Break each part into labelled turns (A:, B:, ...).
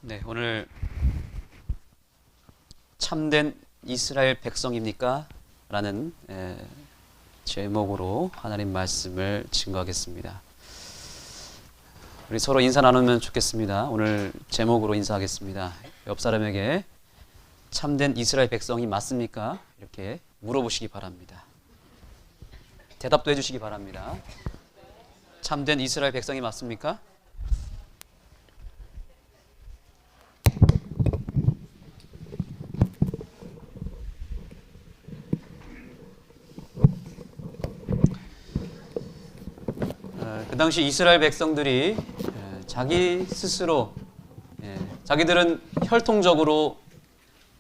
A: 네, 오늘 참된 이스라엘 백성입니까? 라는 제목으로 하나님 말씀을 증거하겠습니다. 우리 서로 인사 나누면 좋겠습니다. 오늘 제목으로 인사하겠습니다. 옆 사람에게 참된 이스라엘 백성이 맞습니까? 이렇게 물어보시기 바랍니다. 대답도 해주시기 바랍니다. 참된 이스라엘 백성이 맞습니까? 그 당시 이스라엘 백성들이 자기 스스로 자기들은 혈통적으로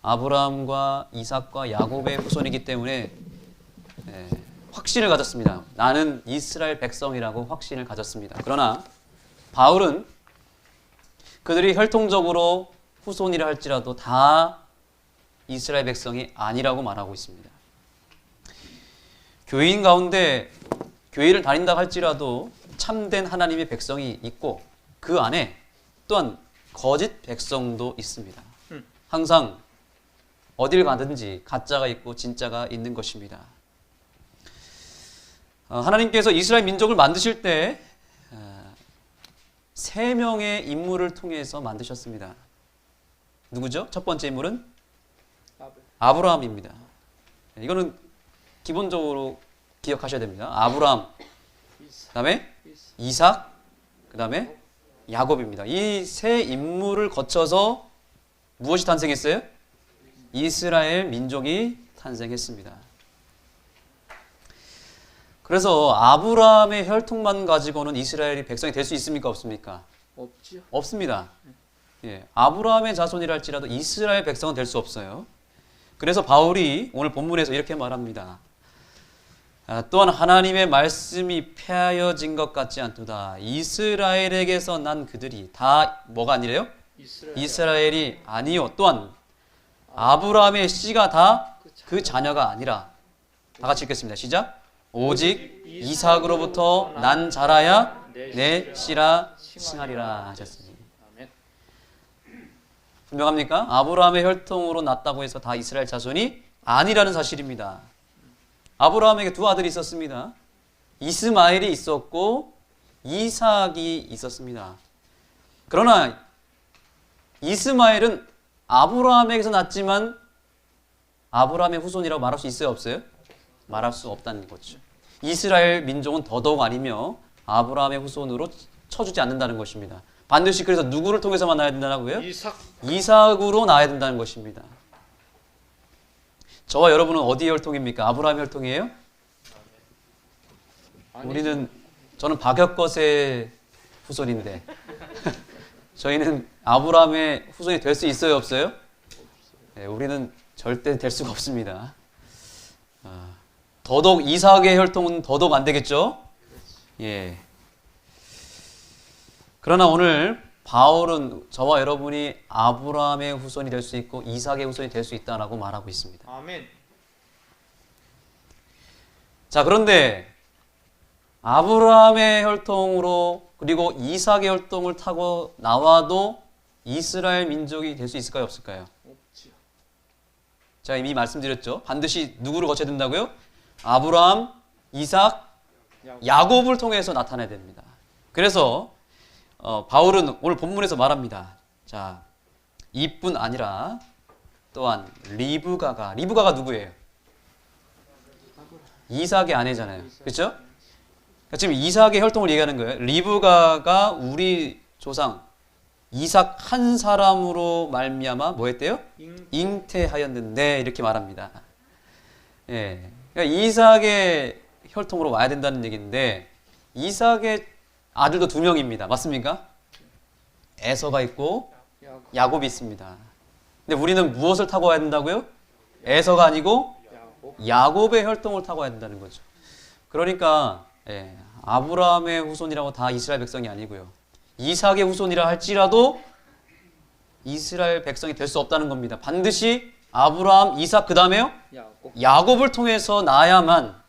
A: 아브라함과 이삭과 야곱의 후손이기 때문에 확신을 가졌습니다. 나는 이스라엘 백성이라고 확신을 가졌습니다. 그러나 바울은 그들이 혈통적으로 후손이라 할지라도 다 이스라엘 백성이 아니라고 말하고 있습니다. 교인 가운데 교회를 다닌다 할지라도 참된 하나님의 백성이 있고 그 안에 또한 거짓 백성도 있습니다. 항상 어딜 가든지 가짜가 있고 진짜가 있는 것입니다. 하나님께서 이스라엘 민족을 만드실 때 세 명의 인물을 통해서 만드셨습니다. 누구죠? 첫 번째 인물은 아브라함입니다. 이거는 기본적으로 기억하셔야 됩니다. 아브라함, 그 다음에 이삭, 그 다음에 야곱입니다. 이 세 인물을 거쳐서 무엇이 탄생했어요? 이스라엘 민족이 탄생했습니다. 그래서 아브라함의 혈통만 가지고는 이스라엘이 백성이 될 수 있습니까? 없습니까?
B: 없지요.
A: 없습니다. 아브라함의 자손이라 할지라도 이스라엘 백성은 될 수 없어요. 그래서 바울이 오늘 본문에서 이렇게 말합니다. 또한 하나님의 말씀이 폐하여진 것 같지 않도다. 이스라엘에게서 난 그들이 다 뭐가 아니래요? 이스라엘이 아니요. 또한 아브라함의 씨가 다 그 자녀가 아니라. 다 같이 읽겠습니다. 시작. 오직 이삭으로부터 난 자라야 내 씨라 칭하리라 하셨으니. 분명합니까? 아브라함의 혈통으로 났다고 해서 다 이스라엘 자손이 아니라는 사실입니다. 아브라함에게 두 아들이 있었습니다. 이스마엘이 있었고 이삭이 있었습니다. 그러나 이스마엘은 아브라함에게서 났지만 아브라함의 후손이라고 말할 수 있어요? 없어요? 말할 수 없다는 거죠. 이스라엘 민족은 더더욱 아니며 아브라함의 후손으로 쳐주지 않는다는 것입니다. 반드시 그래서 누구를 통해서 만나야 된다고요? 이삭으로 나야 된다는 것입니다. 저와 여러분은 어디의 혈통입니까? 아브라함의 혈통이에요? 저는 박역것의 후손인데 저희는 아브라함의 후손이 될 수 있어요? 없어요? 우리는 절대 될 수가 없습니다. 더더욱 이삭의 혈통은 더더욱 안 되겠죠? 예. 그러나 오늘 바울은 저와 여러분이 아브라함의 후손이 될 수 있고 이삭의 후손이 될 수 있다라고 말하고 있습니다.
B: 아멘.
A: 자, 그런데 아브라함의 혈통으로 그리고 이삭의 혈통을 타고 나와도 이스라엘 민족이 될 수 있을까요? 없을까요?
B: 없지요.
A: 제가 이미 말씀드렸죠. 반드시 누구를 거쳐야 된다고요? 아브라함, 이삭, 야곱을 통해서 나타나야 됩니다. 그래서 바울은 오늘 본문에서 말합니다. 자, 이뿐 아니라 또한 리브가가 누구예요? 이삭의 아내잖아요. 그렇죠? 지금 이삭의 혈통을 얘기하는 거예요. 리브가가 우리 조상 이삭 한 사람으로 말미암아 뭐 했대요? 잉태하였는데 이렇게 말합니다. 예. 그러니까 이삭의 혈통으로 와야 된다는 얘기인데 이삭의 아들도 두 명입니다. 맞습니까? 에서가 있고 야곱이 있습니다. 근데 우리는 무엇을 타고 와야 된다고요? 에서가 아니고 야곱의 혈통을 타고 와야 된다는 거죠. 그러니까 아브라함의 후손이라고 다 이스라엘 백성이 아니고요. 이삭의 후손이라 할지라도 이스라엘 백성이 될 수 없다는 겁니다. 반드시 아브라함, 이삭 그 다음에요? 야곱을 통해서 나야만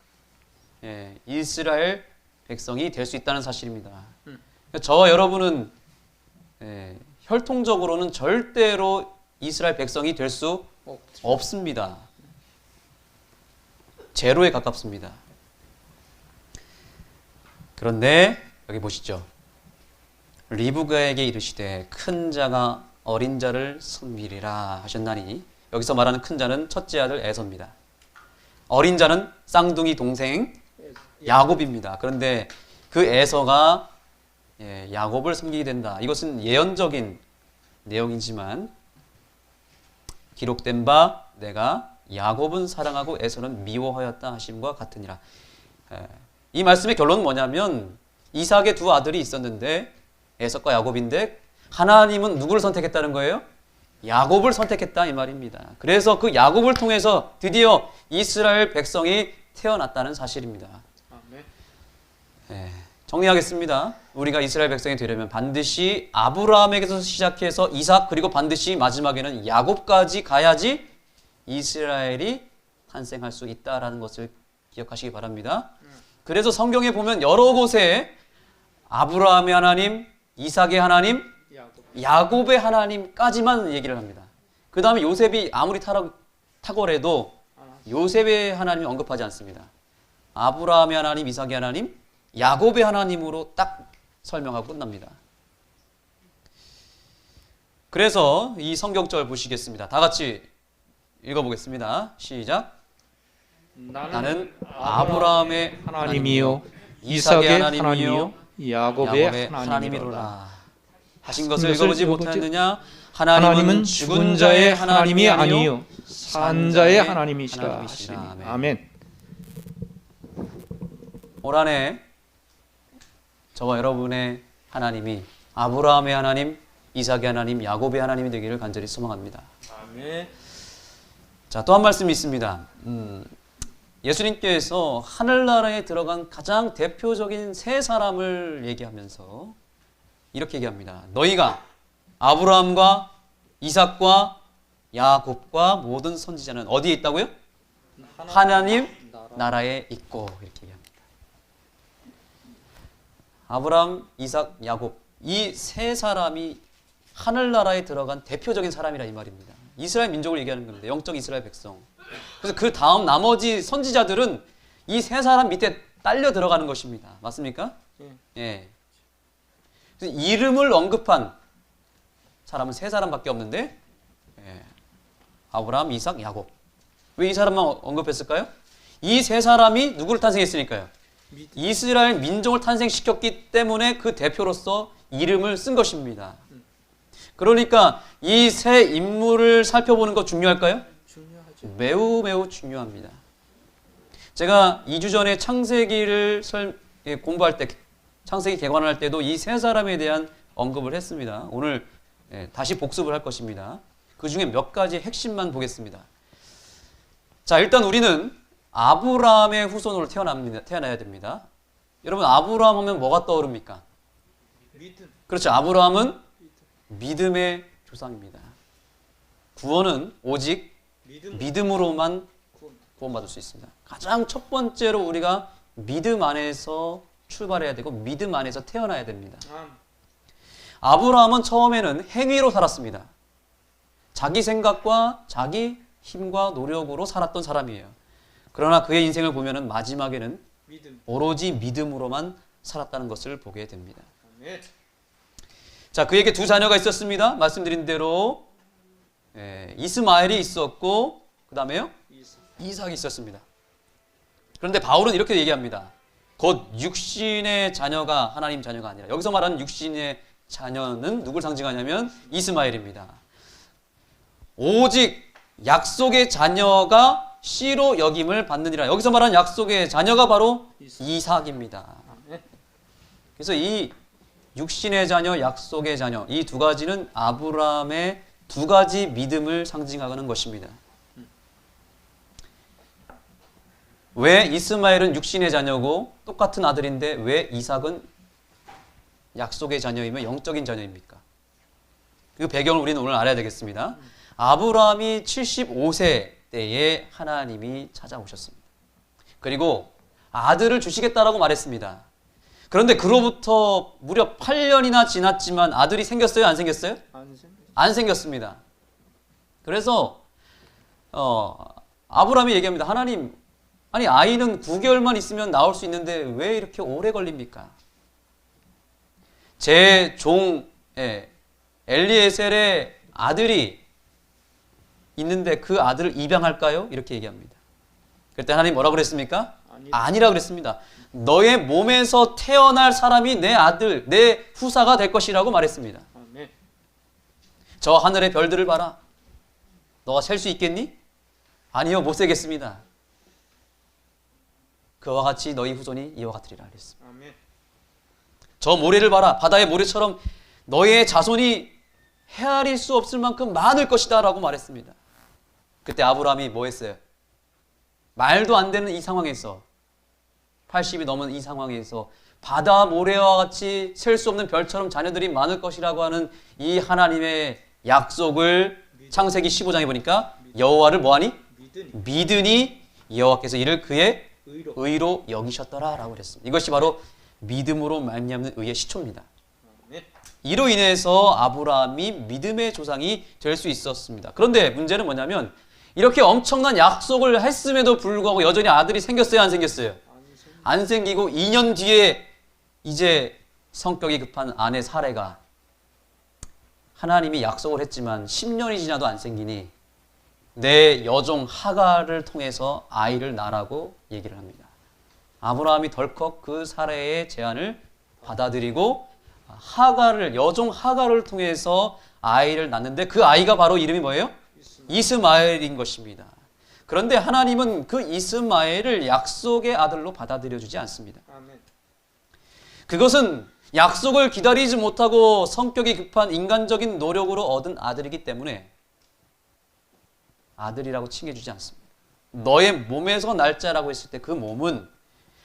A: 이스라엘 백성이 될 수 있다는 사실입니다. 저와 여러분은 혈통적으로는 절대로 이스라엘 백성이 될 수 없습니다. 제로에 가깝습니다. 그런데 여기 보시죠. 리브가에게 이르시되 큰 자가 어린 자를 섬기리라 하셨나니, 여기서 말하는 큰 자는 첫째 아들 에서입니다. 어린 자는 쌍둥이 동생 야곱입니다. 그런데 그 에서가 야곱을 섬기게 된다. 이것은 예언적인 내용이지만 기록된 바 내가 야곱은 사랑하고 에서는 미워하였다 하심과 같으니라. 이 말씀의 결론은 뭐냐면 이삭의 두 아들이 있었는데 에서과 야곱인데 하나님은 누구를 선택했다는 거예요? 야곱을 선택했다 이 말입니다. 그래서 그 야곱을 통해서 드디어 이스라엘 백성이 태어났다는 사실입니다. 정리하겠습니다. 우리가 이스라엘 백성이 되려면 반드시 아브라함에게서 시작해서 이삭, 그리고 반드시 마지막에는 야곱까지 가야지 이스라엘이 탄생할 수 있다라는 것을 기억하시기 바랍니다. 그래서 성경에 보면 여러 곳에 아브라함의 하나님, 이삭의 하나님, 야곱의 하나님까지만 얘기를 합니다. 그 다음에 요셉이 아무리 탁월해도 요셉의 하나님을 언급하지 않습니다. 아브라함의 하나님, 이삭의 하나님, 야곱의 하나님으로 딱 설명하고 끝납니다. 그래서 이 성경절 보시겠습니다. 다 같이 읽어보겠습니다. 시작. 나는 아브라함의
B: 하나님이요
A: 이삭의 하나님이요
B: 야곱의
A: 하나님이로라 하신 것을 읽어보지 못하였느냐?
B: 하나님은 죽은 자의 하나님이 아니요 산 자의 하나님이시라
A: 하나님이시라.
B: 하시니. 아멘.
A: 올 한해 저와 여러분의 하나님이 아브라함의 하나님, 이삭의 하나님, 야곱의 하나님이 되기를 간절히 소망합니다.
B: 아멘.
A: 자, 또 한 말씀이 있습니다. 예수님께서 하늘나라에 들어간 가장 대표적인 세 사람을 얘기하면서 이렇게 얘기합니다. 너희가 아브라함과 이삭과 야곱과 모든 선지자는 어디에 있다고요? 하나님 나라에 있고, 이렇게 얘기합니다. 아브라함, 이삭, 야곱, 이 세 사람이 하늘나라에 들어간 대표적인 사람이라 이 말입니다. 이스라엘 민족을 얘기하는 겁니다. 영적 이스라엘 백성. 그래서 그 다음 나머지 선지자들은 이 세 사람 밑에 딸려 들어가는 것입니다. 맞습니까? 예. 그래서 이름을 언급한 사람은 세 사람밖에 없는데, 아브라함, 이삭, 야곱. 왜 이 사람만 언급했을까요? 이 세 사람이 누구를 탄생했으니까요? 이스라엘 민족을 탄생시켰기 때문에 그 대표로서 이름을 쓴 것입니다. 그러니까 이 세 인물을 살펴보는 거 중요할까요? 중요하죠. 매우 매우 중요합니다. 제가 2주 전에 창세기를 공부할 때, 창세기 개관을 할 때도 이 세 사람에 대한 언급을 했습니다. 오늘 다시 복습을 할 것입니다. 그 중에 몇 가지 핵심만 보겠습니다. 자, 일단 우리는 아브라함의 후손으로 태어나야 됩니다. 여러분, 아브라함 하면 뭐가 떠오릅니까? 믿음. 그렇죠. 아브라함은 믿음의 조상입니다. 구원은 오직 믿음으로만 구원받을 수 있습니다. 가장 첫 번째로 우리가 믿음 안에서 출발해야 되고 믿음 안에서 태어나야 됩니다. 아브라함은 처음에는 행위로 살았습니다. 자기 생각과 자기 힘과 노력으로 살았던 사람이에요. 그러나 그의 인생을 보면은 마지막에는 오로지 믿음으로만 살았다는 것을 보게 됩니다. 자, 그에게 두 자녀가 있었습니다. 말씀드린 대로 이스마엘이 있었고, 그 다음에요? 이삭이 있었습니다. 그런데 바울은 이렇게 얘기합니다. 곧 육신의 자녀가 하나님 자녀가 아니라, 여기서 말하는 육신의 자녀는 누굴 상징하냐면 이스마엘입니다. 오직 약속의 자녀가 씨로 여김을 받느니라. 여기서 말하는 약속의 자녀가 바로 이삭입니다. 그래서 이 육신의 자녀, 약속의 자녀, 이 두 가지는 아브라함의 두 가지 믿음을 상징하는 것입니다. 왜 이스마엘은 육신의 자녀고 똑같은 아들인데 왜 이삭은 약속의 자녀이며 영적인 자녀입니까? 그 배경을 우리는 오늘 알아야 되겠습니다. 아브라함이 75세 때에 하나님이 찾아오셨습니다. 그리고 아들을 주시겠다라고 말했습니다. 그런데 그로부터 무려 8년이나 지났지만 아들이 생겼어요? 안 생겼어요? 안 생겼습니다. 그래서 아브라함이 얘기합니다. 하나님, 아니 아이는 9개월만 있으면 나올 수 있는데 왜 이렇게 오래 걸립니까? 제 종 엘리에셀의 아들이 있는데 그 아들을 입양할까요? 이렇게 얘기합니다. 그때 하나님 뭐라고 그랬습니까? 아니라 그랬습니다. 너의 몸에서 태어날 사람이 내 아들, 내 후사가 될 것이라고 말했습니다. 저 하늘의 별들을 봐라. 너가 셀 수 있겠니? 아니요, 못 세겠습니다. 그와 같이 너희 후손이 이와 같으리라 그랬습니다. 저 모래를 봐라. 바다의 모래처럼 너의 자손이 헤아릴 수 없을 만큼 많을 것이다 라고 말했습니다. 그때 아브라함이 뭐 했어요? 말도 안 되는 이 상황에서 80이 넘은 이 상황에서 바다 모래와 같이 셀 수 없는 별처럼 자녀들이 많을 것이라고 하는 이 하나님의 약속을 창세기 15장에 보니까 여호와를 뭐하니? 믿으니 여호와께서 이를 그의 의로 여기셨더라 라고 그랬습니다. 이것이 바로 믿음으로 말미암는 의의 시초입니다. 이로 인해서 아브라함이 믿음의 조상이 될 수 있었습니다. 그런데 문제는 뭐냐면 이렇게 엄청난 약속을 했음에도 불구하고 여전히 아들이 생겼어요, 안 생겼어요? 안 생기고 2년 뒤에 이제 성격이 급한 아내 사레가 하나님이 약속을 했지만 10년이 지나도 안 생기니 내 여종 하갈을 통해서 아이를 낳으라고 얘기를 합니다. 아브라함이 덜컥 그 사레의 제안을 받아들이고 여종 하갈을 통해서 아이를 낳는데 그 아이가 바로 이름이 뭐예요? 이스마엘인 것입니다. 그런데 하나님은 그 이스마엘을 약속의 아들로 받아들여 주지 않습니다. 그것은 약속을 기다리지 못하고 성격이 급한 인간적인 노력으로 얻은 아들이기 때문에 아들이라고 칭해주지 않습니다. 너의 몸에서 날 자라고 했을 때 그 몸은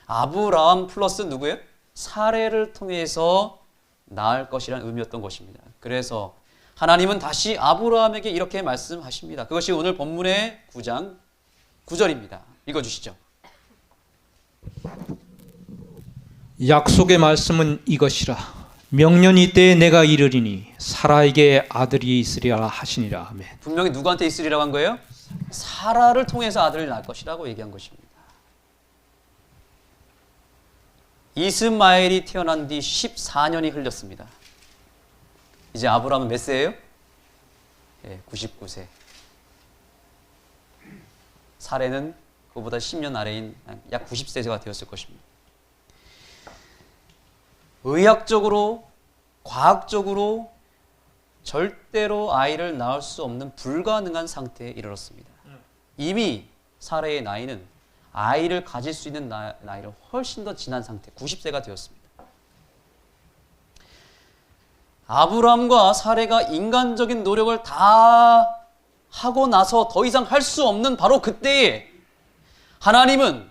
A: 아브라함 플러스 누구예요? 사레를 통해서 낳을 것이라는 의미였던 것입니다. 그래서 하나님은 다시 아브라함에게 이렇게 말씀하십니다. 그것이 오늘 본문의 9장 9절입니다. 읽어주시죠.
B: 약속의 말씀은 이것이라. 명년이 때에 내가 이르리니 사라에게 아들이 있으리라 하시니라. 아멘.
A: 분명히 누구한테 있으리라고 한 거예요? 사라를 통해서 아들을 낳을 것이라고 얘기한 것입니다. 이스마엘이 태어난 뒤 14년이 흘렸습니다. 이제 아브라함은 몇 세예요? 99세. 사레는 그보다 10년 아래인 약 90세가 되었을 것입니다. 의학적으로, 과학적으로 절대로 아이를 낳을 수 없는 불가능한 상태에 이르렀습니다. 이미 사레의 나이는 아이를 가질 수 있는 나이를 훨씬 더 지난 상태, 90세가 되었습니다. 아브라함과 사레가 인간적인 노력을 다 하고 나서 더 이상 할 수 없는 바로 그때에 하나님은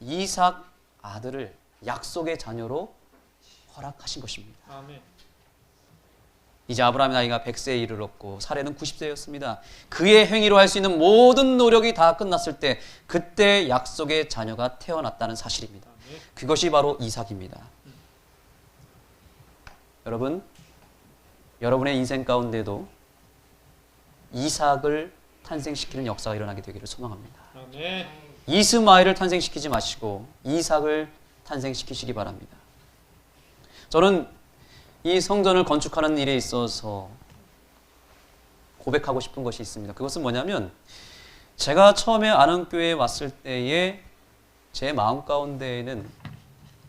A: 이삭 아들을 약속의 자녀로 허락하신 것입니다.
B: 아멘.
A: 이제 아브라함의 나이가 100세에 이르렀고 사레는 90세였습니다. 그의 행위로 할 수 있는 모든 노력이 다 끝났을 때 그때 약속의 자녀가 태어났다는 사실입니다. 그것이 바로 이삭입니다. 여러분, 여러분의 인생 가운데도 이삭을 탄생시키는 역사가 일어나게 되기를 소망합니다.
B: 아멘.
A: 이스마엘을 탄생시키지 마시고 이삭을 탄생시키시기 바랍니다. 저는 이 성전을 건축하는 일에 있어서 고백하고 싶은 것이 있습니다. 그것은 뭐냐면 제가 처음에 안흥교회에 왔을 때에 제 마음 가운데에는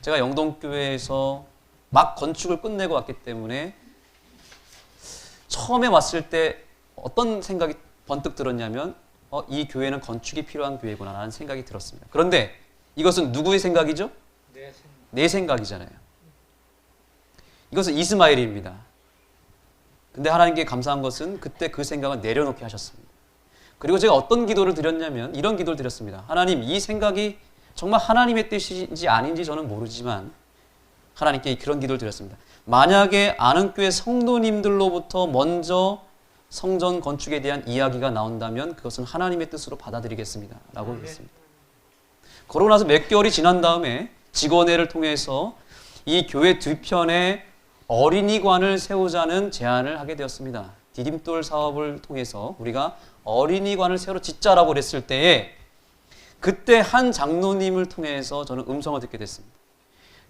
A: 제가 영동교회에서 막 건축을 끝내고 왔기 때문에 처음에 왔을 때 어떤 생각이 번뜩 들었냐면 이 교회는 건축이 필요한 교회구나 라는 생각이 들었습니다. 그런데 이것은 누구의 생각이죠? 내 생각이잖아요. 이것은 이스마엘입니다. 근데 하나님께 감사한 것은 그때 그 생각을 내려놓게 하셨습니다. 그리고 제가 어떤 기도를 드렸냐면 이런 기도를 드렸습니다. 하나님, 이 생각이 정말 하나님의 뜻인지 아닌지 저는 모르지만 하나님께 그런 기도를 드렸습니다. 만약에 안흥교회 성도님들로부터 먼저 성전 건축에 대한 이야기가 나온다면 그것은 하나님의 뜻으로 받아들이겠습니다. 라고 했습니다. 그러고 나서 몇 개월이 지난 다음에 직원회를 통해서 이 교회 뒤편에 어린이관을 세우자는 제안을 하게 되었습니다. 디딤돌 사업을 통해서 우리가 어린이관을 새로 짓자라고 그랬을 때에 그때 한 장로님을 통해서 저는 음성을 듣게 됐습니다.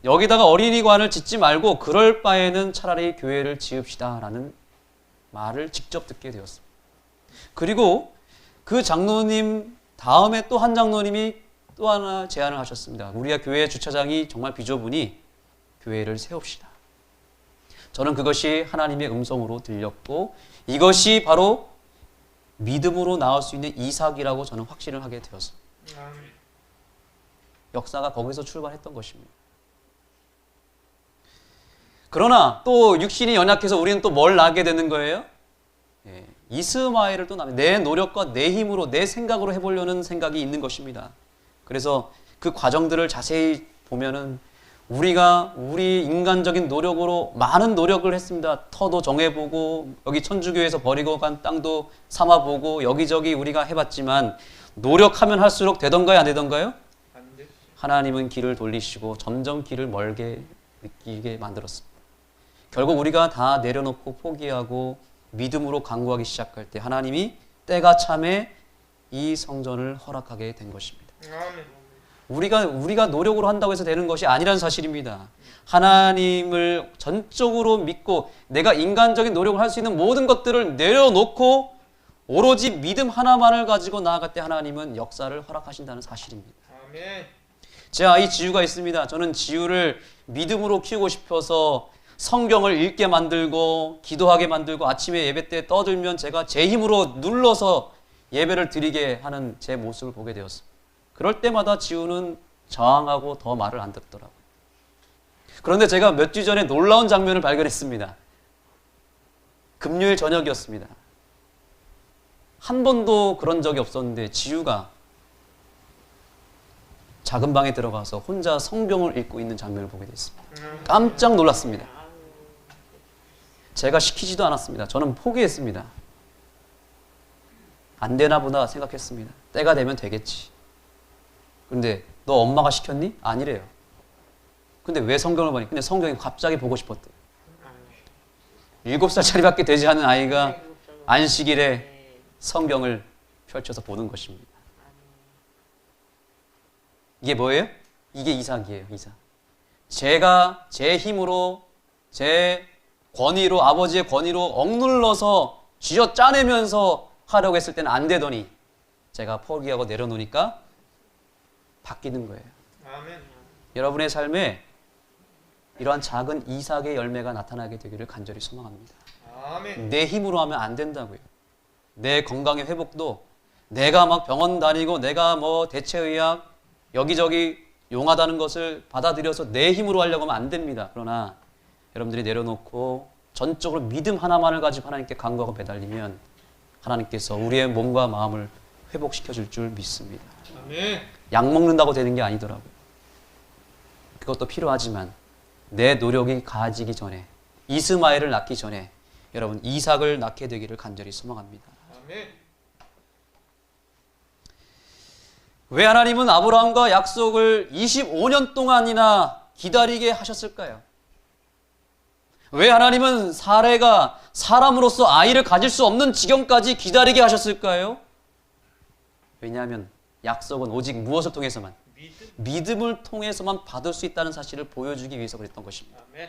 A: 여기다가 어린이관을 짓지 말고 그럴 바에는 차라리 교회를 지읍시다라는 말을 직접 듣게 되었습니다. 그리고 그 장로님 다음에 또 한 장로님이 또 하나 제안을 하셨습니다. 우리가 교회 주차장이 정말 비좁으니 교회를 세웁시다. 저는 그것이 하나님의 음성으로 들렸고 이것이 바로 믿음으로 나올 수 있는 이삭이라고 저는 확신을 하게 되었습니다. 역사가 거기서 출발했던 것입니다. 그러나 또 육신이 연약해서 우리는 또 뭘 낳게 되는 거예요? 이스마엘을 또 낳으면 내 노력과 내 힘으로 내 생각으로 해보려는 생각이 있는 것입니다. 그래서 그 과정들을 자세히 보면은 우리가 우리 인간적인 노력으로 많은 노력을 했습니다. 터도 정해보고 여기 천주교에서 버리고 간 땅도 삼아보고 여기저기 우리가 해봤지만 노력하면 할수록 되던가요? 안 되던가요? 하나님은 길을 돌리시고 점점 길을 멀게 느끼게 만들었습니다. 결국 우리가 다 내려놓고 포기하고 믿음으로 간구하기 시작할 때 하나님이 때가 참에 이 성전을 허락하게 된 것입니다. 우리가 노력으로 한다고 해서 되는 것이 아니라는 사실입니다. 하나님을 전적으로 믿고 내가 인간적인 노력을 할 수 있는 모든 것들을 내려놓고 오로지 믿음 하나만을 가지고 나아갈 때 하나님은 역사를 허락하신다는 사실입니다. 제 아이 지우가 있습니다. 저는 지우를 믿음으로 키우고 싶어서 성경을 읽게 만들고 기도하게 만들고 아침에 예배 때 떠들면 제가 제 힘으로 눌러서 예배를 드리게 하는 제 모습을 보게 되었습니다. 그럴 때마다 지우는 저항하고 더 말을 안 듣더라고요. 그런데 제가 몇 주 전에 놀라운 장면을 발견했습니다. 금요일 저녁이었습니다. 한 번도 그런 적이 없었는데 지우가 작은 방에 들어가서 혼자 성경을 읽고 있는 장면을 보게 됐습니다. 깜짝 놀랐습니다. 제가 시키지도 않았습니다. 저는 포기했습니다. 안 되나 보다 생각했습니다. 때가 되면 되겠지. 그런데 너 엄마가 시켰니? 아니래요. 근데 왜 성경을 보니? 근데 성경이 갑자기 보고 싶었대. 7살짜리밖에 되지 않은 아이가 안식일에 성경을 펼쳐서 보는 것입니다. 이게 뭐예요? 이게 이삭이에요. 이삭. 제가 제 힘으로 제 권위로 아버지의 권위로 억눌러서 쥐어 짜내면서 하려고 했을 때는 안 되더니 제가 포기하고 내려놓으니까 바뀌는 거예요.
B: 아멘.
A: 여러분의 삶에 이러한 작은 이삭의 열매가 나타나게 되기를 간절히 소망합니다.
B: 아멘.
A: 내 힘으로 하면 안 된다고요. 내 건강의 회복도 내가 막 병원 다니고 내가 뭐 대체의학 여기저기 용하다는 것을 받아들여서 내 힘으로 하려고 하면 안 됩니다. 그러나 여러분들이 내려놓고 전적으로 믿음 하나만을 가지고 하나님께 간구하고 매달리면 하나님께서 우리의 몸과 마음을 회복시켜 줄 줄 믿습니다.
B: 아멘.
A: 약 먹는다고 되는 게 아니더라고요. 그것도 필요하지만 내 노력이 가해지기 전에 이스마엘을 낳기 전에 여러분 이삭을 낳게 되기를 간절히 소망합니다.
B: 아멘.
A: 왜 하나님은 아브라함과 약속을 25년 동안이나 기다리게 하셨을까요? 왜 하나님은 사레가 사람으로서 아이를 가질 수 없는 지경까지 기다리게 하셨을까요? 왜냐하면 약속은 오직 무엇을 통해서만? 믿음을 통해서만 받을 수 있다는 사실을 보여주기 위해서 그랬던 것입니다.
B: 아멘.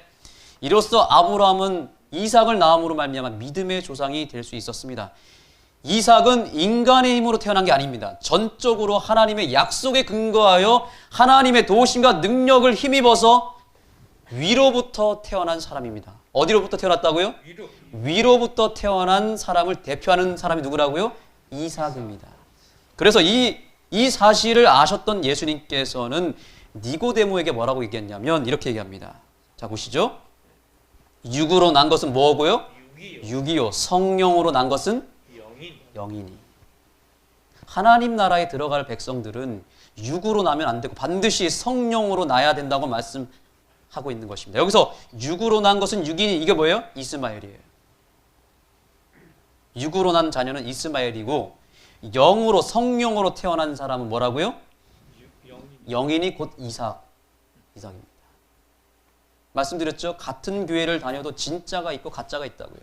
A: 이로써 아브라함은 이삭을 낳음으로 말미암아 믿음의 조상이 될 수 있었습니다. 이삭은 인간의 힘으로 태어난 게 아닙니다. 전적으로 하나님의 약속에 근거하여 하나님의 도우심과 능력을 힘입어서 위로부터 태어난 사람입니다. 어디로부터 태어났다고요? 위로부터 태어난 사람을 대표하는 사람이 누구라고요? 이삭입니다. 그래서 이 사실을 아셨던 예수님께서는 니고데모에게 뭐라고 얘기했냐면 이렇게 얘기합니다. 자 보시죠. 육으로 난 것은 뭐고요? 육이요. 성령으로 난 것은 영이니. 하나님 나라에 들어갈 백성들은 육으로 나면 안 되고 반드시 성령으로 나야 된다고 말씀하고 있는 것입니다. 여기서 육으로 난 것은 육이니 이게 뭐예요? 이스마엘이에요. 육으로 난 자녀는 이스마엘이고 영으로 성령으로 태어난 사람은 뭐라고요? 영인이 곧 이삭입니다. 말씀드렸죠? 같은 교회를 다녀도 진짜가 있고 가짜가 있다고요.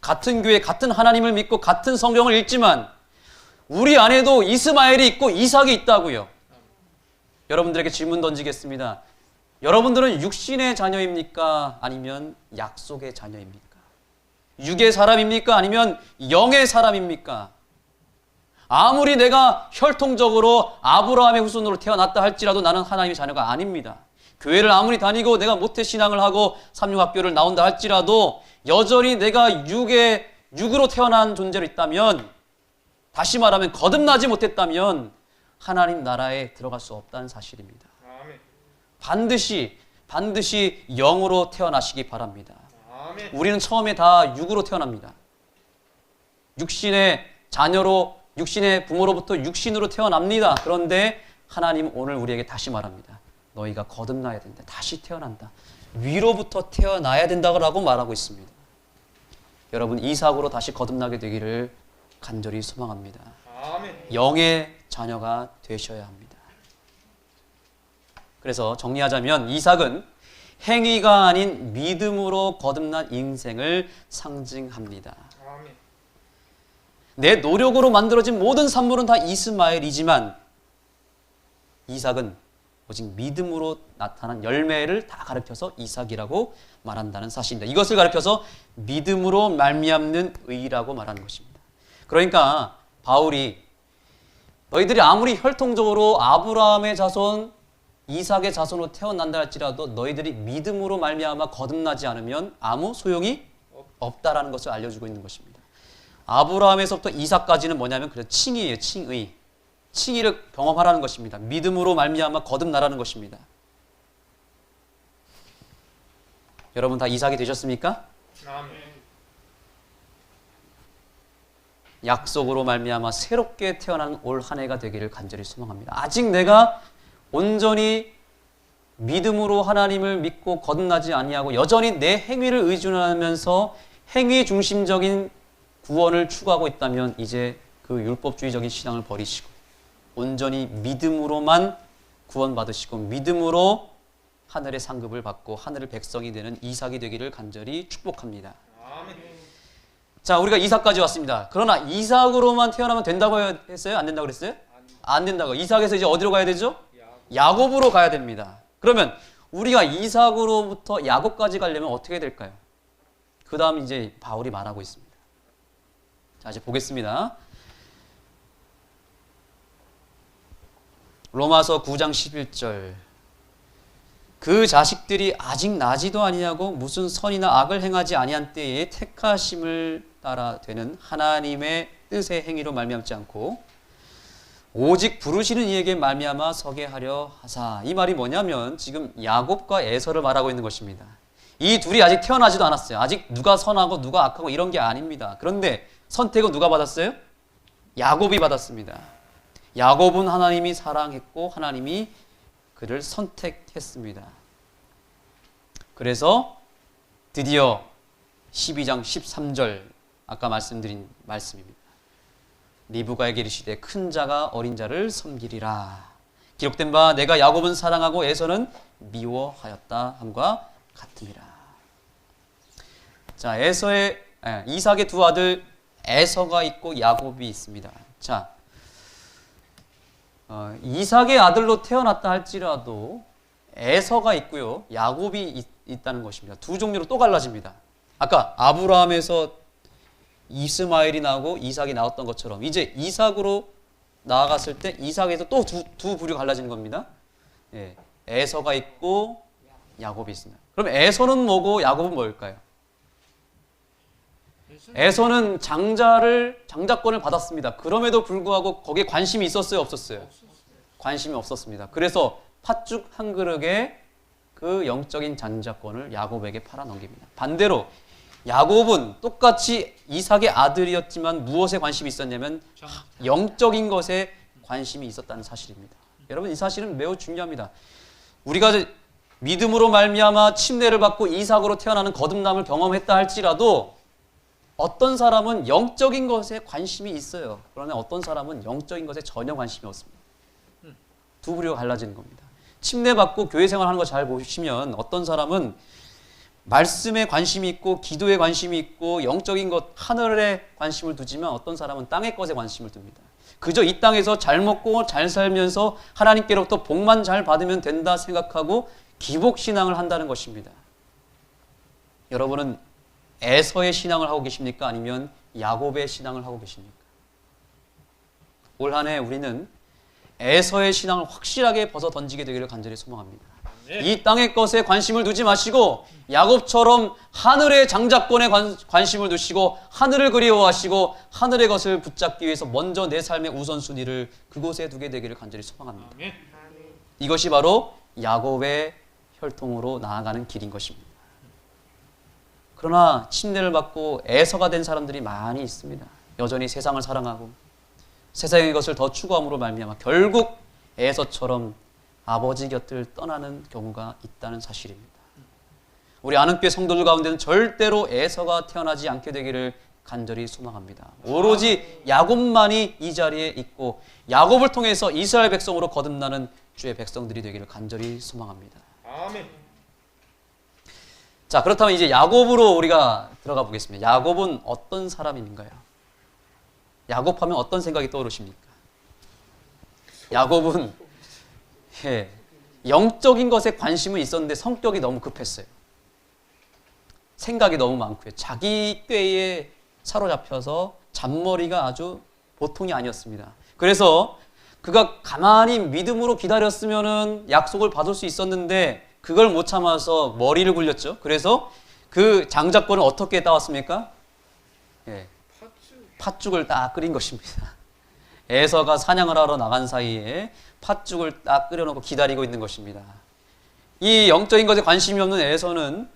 A: 같은 교회, 같은 하나님을 믿고 같은 성경을 읽지만 우리 안에도 이스마엘이 있고 이삭이 있다고요. 여러분들에게 질문 던지겠습니다. 여러분들은 육신의 자녀입니까? 아니면 약속의 자녀입니까? 육의 사람입니까? 아니면 영의 사람입니까? 아무리 내가 혈통적으로 아브라함의 후손으로 태어났다 할지라도 나는 하나님의 자녀가 아닙니다. 교회를 아무리 다니고 내가 모태신앙을 하고 삼육학교를 나온다 할지라도 여전히 내가 육으로 태어난 존재로 있다면, 다시 말하면 거듭나지 못했다면 하나님 나라에 들어갈 수 없다는 사실입니다. 반드시 영으로 태어나시기 바랍니다. 우리는 처음에 다 육으로 태어납니다. 육신의 자녀로, 육신의 부모로부터 육신으로 태어납니다. 그런데 하나님 오늘 우리에게 다시 말합니다. 너희가 거듭나야 된다. 다시 태어난다. 위로부터 태어나야 된다고 말하고 있습니다. 여러분, 이삭으로 다시 거듭나게 되기를 간절히 소망합니다. 영의 자녀가 되셔야 합니다. 그래서 정리하자면 이삭은 행위가 아닌 믿음으로 거듭난 인생을 상징합니다. 내 노력으로 만들어진 모든 산물은 다 이스마엘이지만 이삭은 오직 믿음으로 나타난 열매를 다 가르쳐서 이삭이라고 말한다는 사실입니다. 이것을 가르쳐서 믿음으로 말미암는 의라고 말하는 것입니다. 그러니까 바울이 너희들이 아무리 혈통적으로 아브라함의 자손, 이삭의 자손으로 태어난다 할지라도 너희들이 믿음으로 말미암아 거듭나지 않으면 아무 소용이 없다라는 것을 알려주고 있는 것입니다. 아브라함에서부터 이삭까지는 뭐냐면 그래서 칭의예요. 칭의. 칭의를 경험하라는 것입니다. 믿음으로 말미암아 거듭나라는 것입니다. 여러분 다 이삭이 되셨습니까? 약속으로 말미암아 새롭게 태어난 올 한 해가 되기를 간절히 소망합니다. 아직 내가 온전히 믿음으로 하나님을 믿고 거듭나지 아니하고 여전히 내 행위를 의존하면서 행위 중심적인 구원을 추구하고 있다면 이제 그 율법주의적인 신앙을 버리시고 온전히 믿음으로만 구원받으시고 믿음으로 하늘의 상급을 받고 하늘의 백성이 되는 이삭이 되기를 간절히 축복합니다. 자, 우리가 이삭까지 왔습니다. 그러나 이삭으로만 태어나면 된다고 했어요? 안 된다고 그랬어요? 안 된다고. 이삭에서 이제 어디로 가야 되죠? 야곱으로 가야 됩니다. 그러면 우리가 이삭으로부터 야곱까지 가려면 어떻게 될까요? 그 다음 이제 바울이 말하고 있습니다. 자, 이제 보겠습니다. 로마서 9장 11절. 그 자식들이 아직 나지도 아니하고 무슨 선이나 악을 행하지 아니한 때에 택하심을 따라 되는 하나님의 뜻의 행위로 말미암지 않고 오직 부르시는 이에게 말미암아 서게 하려 하사. 이 말이 뭐냐면 지금 야곱과 에서를 말하고 있는 것입니다. 이 둘이 아직 태어나지도 않았어요. 아직 누가 선하고 누가 악하고 이런 게 아닙니다. 그런데 선택은 누가 받았어요? 야곱이 받았습니다. 야곱은 하나님이 사랑했고 하나님이 그를 선택했습니다. 그래서 드디어 12장 13절 아까 말씀드린 말씀입니다. 리브가에게 이르시되 큰 자가 어린 자를 섬기리라. 기록된 바 내가 야곱은 사랑하고 에서는 미워하였다 함과 같으니라. 자, 이삭의 두 아들 에서가 있고 야곱이 있습니다. 자, 이삭의 아들로 태어났다 할지라도 에서가 있고요, 야곱이 있다는 것입니다. 두 종류로 또 갈라집니다. 아까 아브라함에서 이스마엘이 나오고 이삭이 나왔던 것처럼 이제 이삭으로 나아갔을 때 이삭에서 또 두 부류 갈라지는 겁니다. 예, 에서가 있고 야곱이 있습니다. 그럼 에서는 뭐고 야곱은 뭘까요? 에서는 장자권을 받았습니다. 그럼에도 불구하고 거기에 관심이 있었어요, 없었어요? 관심이 없었습니다. 그래서 팥죽 한 그릇에 그 영적인 장자권을 야곱에게 팔아 넘깁니다. 반대로 야곱은 똑같이 이삭의 아들이었지만 무엇에 관심이 있었냐면 영적인 것에 관심이 있었다는 사실입니다. 여러분, 이 사실은 매우 중요합니다. 우리가 믿음으로 말미암아 침례를 받고 이삭으로 태어나는 거듭남을 경험했다 할지라도 어떤 사람은 영적인 것에 관심이 있어요. 그러나 어떤 사람은 영적인 것에 전혀 관심이 없습니다. 두 부류가 갈라지는 겁니다. 침례 받고 교회 생활하는 거 잘 보시면 어떤 사람은 말씀에 관심이 있고 기도에 관심이 있고 영적인 것 하늘에 관심을 두지만 어떤 사람은 땅의 것에 관심을 둡니다. 그저 이 땅에서 잘 먹고 잘 살면서 하나님께로부터 복만 잘 받으면 된다 생각하고 기복신앙을 한다는 것입니다. 여러분은 에서의 신앙을 하고 계십니까? 아니면 야곱의 신앙을 하고 계십니까? 올 한 해 우리는 에서의 신앙을 확실하게 벗어 던지게 되기를 간절히 소망합니다. 이 땅의 것에 관심을 두지 마시고 야곱처럼 하늘의 장자권에 관심을 두시고 하늘을 그리워하시고 하늘의 것을 붙잡기 위해서 먼저 내 삶의 우선순위를 그곳에 두게 되기를 간절히 소망합니다. 이것이 바로 야곱의 혈통으로 나아가는 길인 것입니다. 그러나 침례를 받고 에서가 된 사람들이 많이 있습니다. 여전히 세상을 사랑하고 세상의 것을 더 추구함으로 말미암아 결국 에서처럼 아버지 곁을 떠나는 경우가 있다는 사실입니다. 우리 아는교회 성도들 가운데는 절대로 에서가 태어나지 않게 되기를 간절히 소망합니다. 오로지 야곱만이 이 자리에 있고 야곱을 통해서 이스라엘 백성으로 거듭나는 주의 백성들이 되기를 간절히 소망합니다.
B: 아멘.
A: 자, 그렇다면 이제 야곱으로 우리가 들어가 보겠습니다. 야곱은 어떤 사람인가요? 야곱하면 어떤 생각이 떠오르십니까? 야곱은 영적인 것에 관심은 있었는데 성격이 너무 급했어요. 생각이 너무 많고요. 자기 꾀에 사로잡혀서 잔머리가 아주 보통이 아니었습니다. 그래서 그가 가만히 믿음으로 기다렸으면은 약속을 받을 수 있었는데 그걸 못 참아서 머리를 굴렸죠. 그래서 그 장자권을 어떻게 따왔습니까? 팥죽을 딱 끓인 것입니다. 에서가 사냥을 하러 나간 사이에 팥죽을 딱 끓여놓고 기다리고 있는 것입니다. 이 영적인 것에 관심이 없는 에서는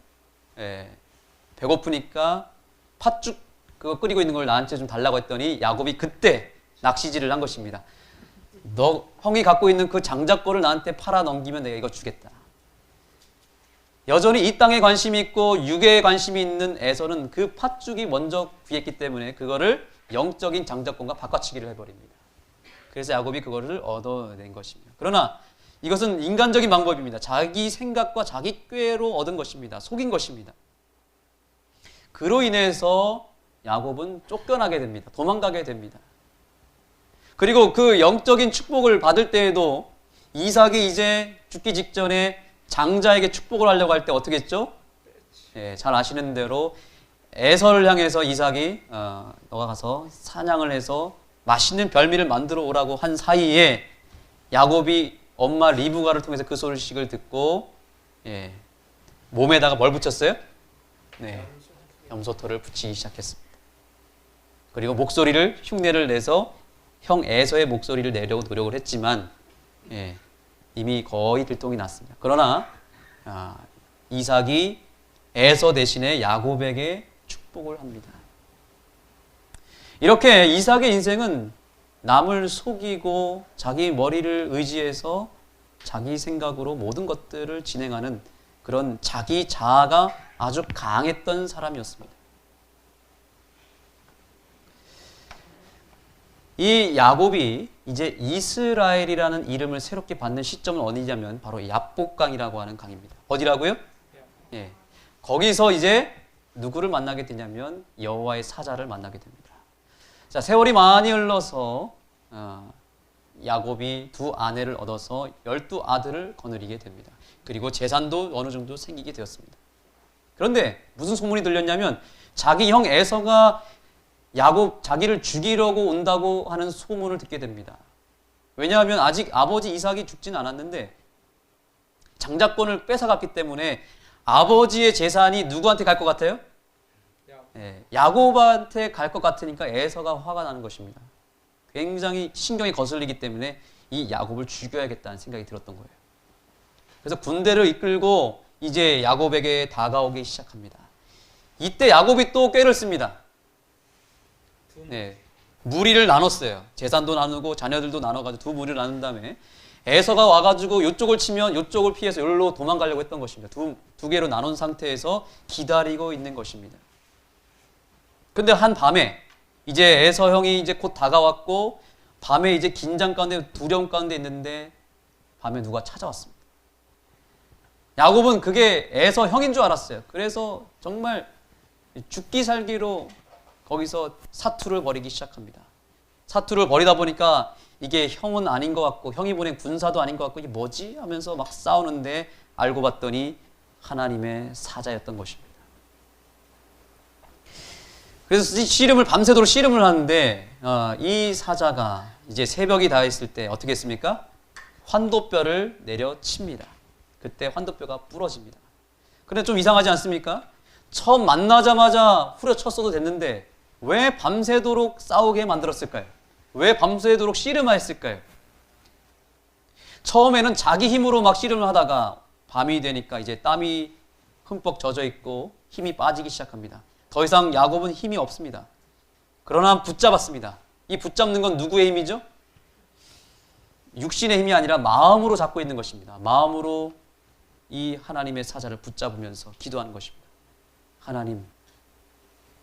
A: 배고프니까 팥죽 그거 끓이고 있는 걸 나한테 좀 달라고 했더니 야곱이 그때 낚시질을 한 것입니다. 너 형이 갖고 있는 그 장자권을 나한테 팔아 넘기면 내가 이거 주겠다. 여전히 이 땅에 관심이 있고 육에 관심이 있는 에서는 그 팥죽이 먼저 귀했기 때문에 그거를 영적인 장자권과 바꿔치기를 해버립니다. 그래서 야곱이 그거를 얻어낸 것입니다. 그러나 이것은 인간적인 방법입니다. 자기 생각과 자기 꾀로 얻은 것입니다. 속인 것입니다. 그로 인해서 야곱은 쫓겨나게 됩니다. 도망가게 됩니다. 그리고 그 영적인 축복을 받을 때에도 이삭이 이제 죽기 직전에 장자에게 축복을 하려고 할 때 어떻게 했죠? 잘 아시는 대로 에서를 향해서 이삭이 너가 가서 사냥을 해서 맛있는 별미를 만들어 오라고 한 사이에 야곱이 엄마 리브가를 통해서 그 소식을 듣고 몸에다가 뭘 붙였어요? 염소털을 붙이기 시작했습니다. 그리고 목소리를 흉내를 내서 형 에서의 목소리를 내려고 노력을 했지만 이미 거의 들통이 났습니다. 그러나 이삭이 에서 대신에 야곱에게 축복을 합니다. 이렇게 이삭의 인생은 남을 속이고 자기 머리를 의지해서 자기 생각으로 모든 것들을 진행하는 그런 자기 자아가 아주 강했던 사람이었습니다. 이 야곱이 이제 이스라엘이라는 이름을 새롭게 받는 시점은 어디냐면 바로 야복강이라고 하는 강입니다. 어디라고요? 거기서 이제 누구를 만나게 되냐면 여호와의 사자를 만나게 됩니다. 자, 세월이 많이 흘러서 야곱이 두 아내를 얻어서 12아들을 거느리게 됩니다. 그리고 재산도 어느 정도 생기게 되었습니다. 그런데 무슨 소문이 들렸냐면 자기 형 에서가 야곱 자기를 죽이려고 온다고 하는 소문을 듣게 됩니다. 왜냐하면 아직 아버지 이삭이 죽진 않았는데 장자권을 뺏어갔기 때문에 아버지의 재산이 누구한테 갈 것 같아요? 야곱한테 갈 것 같으니까 에서가 화가 나는 것입니다. 굉장히 신경이 거슬리기 때문에 이 야곱을 죽여야겠다는 생각이 들었던 거예요. 그래서 군대를 이끌고 이제 야곱에게 다가오기 시작합니다. 이때 야곱이 또 꾀를 씁니다. 무리를 나눴어요. 재산도 나누고 자녀들도 나눠가지고 두 무리를 나눈 다음에 에서가 와가지고 이쪽을 치면 이쪽을 피해서 여기로 도망가려고 했던 것입니다. 두 개로 나눈 상태에서 기다리고 있는 것입니다. 근데 한 밤에 이제 에서 형이 이제 곧 다가왔고 밤에 이제 긴장 가운데 두려움 가운데 있는데 밤에 누가 찾아왔습니다. 야곱은 그게 에서 형인 줄 알았어요. 그래서 정말 죽기 살기로 거기서 사투를 벌이기 시작합니다. 사투를 벌이다 보니까 이게 형은 아닌 것 같고 형이 보낸 군사도 아닌 것 같고 이게 뭐지? 하면서 막 싸우는데 알고 봤더니 하나님의 사자였던 것입니다. 그래서 씨름을 밤새도록 씨름을 하는데 이 사자가 이제 새벽이 다 했을 때 어떻게 했습니까? 환도뼈를 내려칩니다. 그때 환도뼈가 부러집니다. 그런데 좀 이상하지 않습니까? 처음 만나자마자 후려쳤어도 됐는데 왜 밤새도록 싸우게 만들었을까요? 왜 밤새도록 씨름했을까요? 처음에는 자기 힘으로 막 씨름을 하다가 밤이 되니까 이제 땀이 흠뻑 젖어 있고 힘이 빠지기 시작합니다. 더 이상 야곱은 힘이 없습니다. 그러나 붙잡았습니다. 이 붙잡는 건 누구의 힘이죠? 육신의 힘이 아니라 마음으로 잡고 있는 것입니다. 마음으로 이 하나님의 사자를 붙잡으면서 기도하는 것입니다. 하나님,